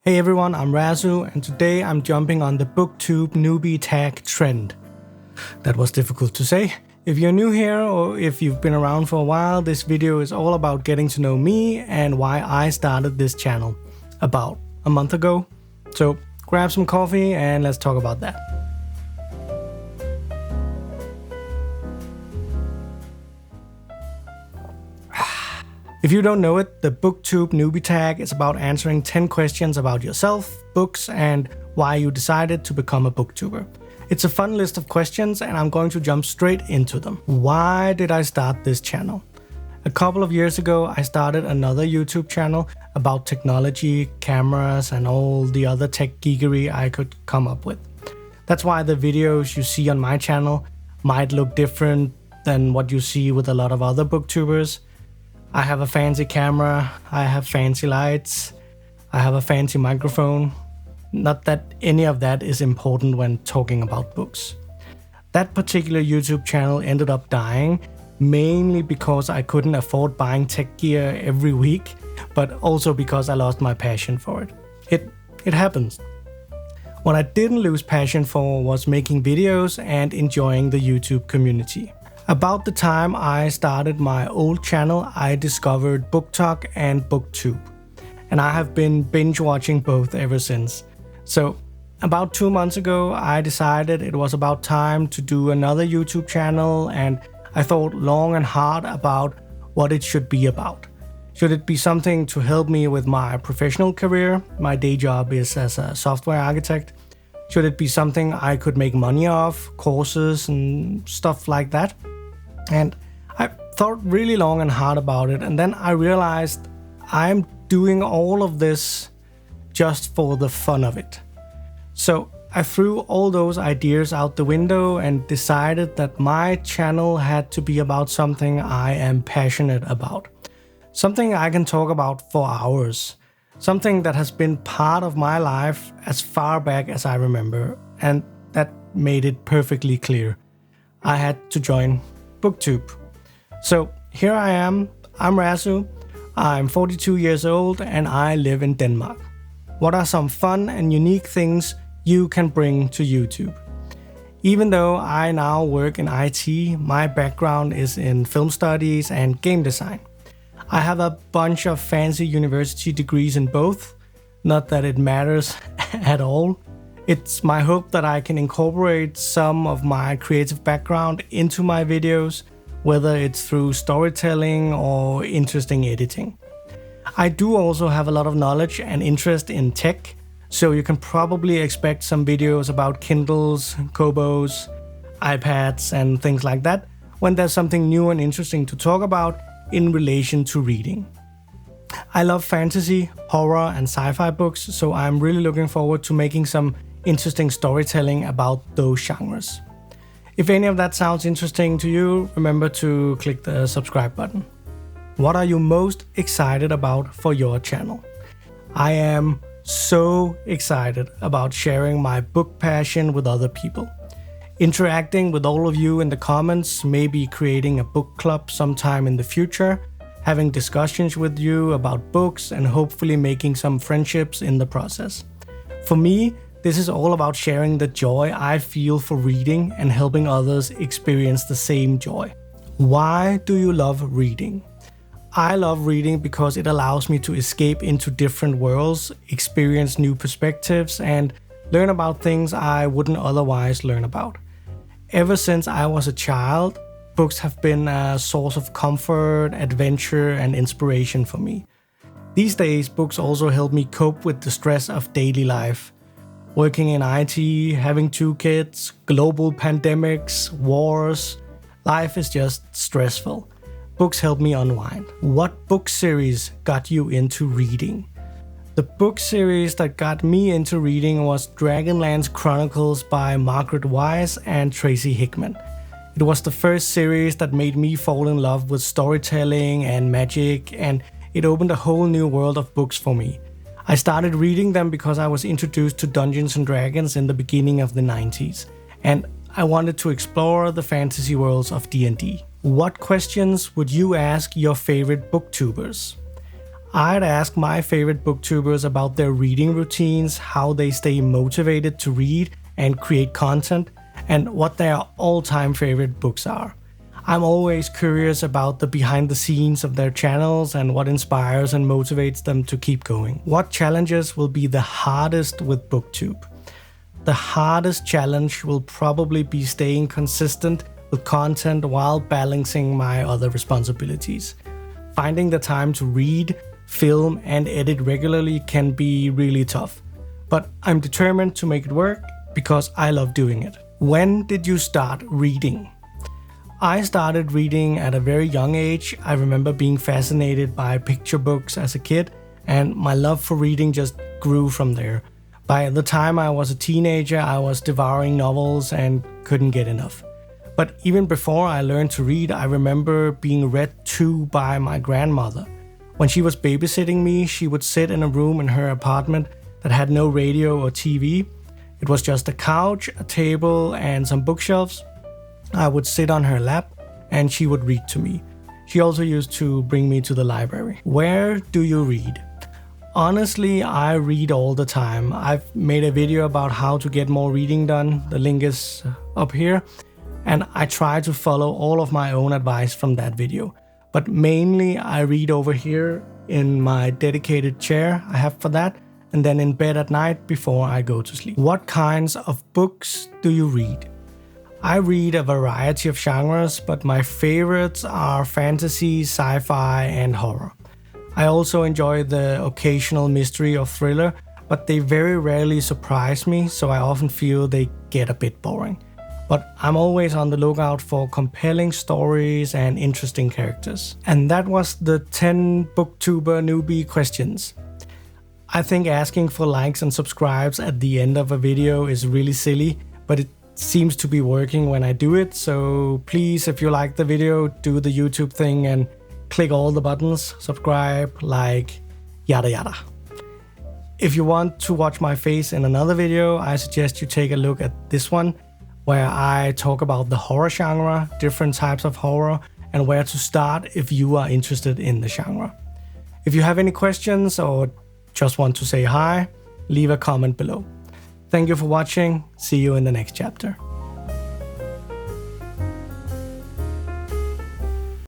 Hey everyone, I'm Razu, and today I'm jumping on the Booktube Newbie Tag trend. That was difficult to say. If you're new here or if you've been around for a while, this video is all about getting to know me and why I started this channel about a month ago. So grab some coffee and let's talk about that. If you don't know it, the Booktube Newbie Tag is about answering 10 questions about yourself, books, and why you decided to become a booktuber. It's a fun list of questions and I'm going to jump straight into them. Why did I start this channel? A couple of years ago, I started another YouTube channel about technology, cameras, and all the other tech geekery I could come up with. That's why the videos you see on my channel might look different than what you see with a lot of other booktubers. I have a fancy camera, I have fancy lights, I have a fancy microphone. Not that any of that is important when talking about books. That particular YouTube channel ended up dying, mainly because I couldn't afford buying tech gear every week, but also because I lost my passion for it. It happens. What I didn't lose passion for was making videos and enjoying the YouTube community. About the time I started my old channel, I discovered BookTok and Booktube, and I have been binge watching both ever since. So about 2 months ago, I decided it was about time to do another YouTube channel, and I thought long and hard about what it should be about. Should it be something to help me with my professional career? My day job is as a software architect. Should it be something I could make money off, courses and stuff like that? And I thought really long and hard about it, and then I realized I'm doing all of this just for the fun of it. So I threw all those ideas out the window and decided that my channel had to be about something I am passionate about. Something I can talk about for hours. Something that has been part of my life as far back as I remember, and that made it perfectly clear. I had to join Booktube. So here I am, I'm Razu, I'm 42 years old and I live in Denmark. What are some fun and unique things you can bring to YouTube? Even though I now work in IT, my background is in film studies and game design. I have a bunch of fancy university degrees in both, not that it matters at all. It's my hope that I can incorporate some of my creative background into my videos, whether it's through storytelling or interesting editing. I do also have a lot of knowledge and interest in tech, so you can probably expect some videos about Kindles, Kobos, iPads and things like that when there's something new and interesting to talk about in relation to reading. I love fantasy, horror and sci-fi books, so I'm really looking forward to making some interesting storytelling about those genres. If any of that sounds interesting to you, remember to click the subscribe button. What are you most excited about for your channel? I am so excited about sharing my book passion with other people. Interacting with all of you in the comments, maybe creating a book club sometime in the future, having discussions with you about books and hopefully making some friendships in the process. For me, this is all about sharing the joy I feel for reading and helping others experience the same joy. Why do you love reading? I love reading because it allows me to escape into different worlds, experience new perspectives, and learn about things I wouldn't otherwise learn about. Ever since I was a child, books have been a source of comfort, adventure, and inspiration for me. These days, books also help me cope with the stress of daily life. Working in IT, having 2 kids, global pandemics, wars, life is just stressful. Books help me unwind. What book series got you into reading? The book series that got me into reading was Dragonlance Chronicles by Margaret Wise and Tracy Hickman. It was the first series that made me fall in love with storytelling and magic, and it opened a whole new world of books for me. I started reading them because I was introduced to Dungeons & Dragons in the beginning of the 90s, and I wanted to explore the fantasy worlds of D&D. What questions would you ask your favorite booktubers? I'd ask my favorite booktubers about their reading routines, how they stay motivated to read and create content, and what their all-time favorite books are. I'm always curious about the behind the scenes of their channels and what inspires and motivates them to keep going. What challenges will be the hardest with Booktube? The hardest challenge will probably be staying consistent with content while balancing my other responsibilities. Finding the time to read, film, and edit regularly can be really tough, but I'm determined to make it work because I love doing it. When did you start reading? I started reading at a very young age. I remember being fascinated by picture books as a kid, and my love for reading just grew from there. By the time I was a teenager, I was devouring novels and couldn't get enough. But even before I learned to read, I remember being read to by my grandmother. When she was babysitting me, she would sit in a room in her apartment that had no radio or TV. It was just a couch, a table, and some bookshelves. I would sit on her lap and she would read to me. She also used to bring me to the library. Where do you read? Honestly, I read all the time. I've made a video about how to get more reading done. The link is up here. And I try to follow all of my own advice from that video. But mainly I read over here in my dedicated chair I have for that, and then in bed at night before I go to sleep. What kinds of books do you read? I read a variety of genres, but my favorites are fantasy, sci-fi, and horror. I also enjoy the occasional mystery or thriller, but they very rarely surprise me, so I often feel they get a bit boring. But I'm always on the lookout for compelling stories and interesting characters. And that was the 10 Booktuber newbie questions. I think asking for likes and subscribes at the end of a video is really silly, but it seems to be working when I do it, so please, if you like the video, do the YouTube thing and click all the buttons, subscribe, like, yada yada. If you want to watch my face in another video, I suggest you take a look at this one, where I talk about the horror genre, different types of horror, and where to start if you are interested in the genre. If you have any questions or just want to say hi, leave a comment below. Thank you for watching. See you in the next chapter.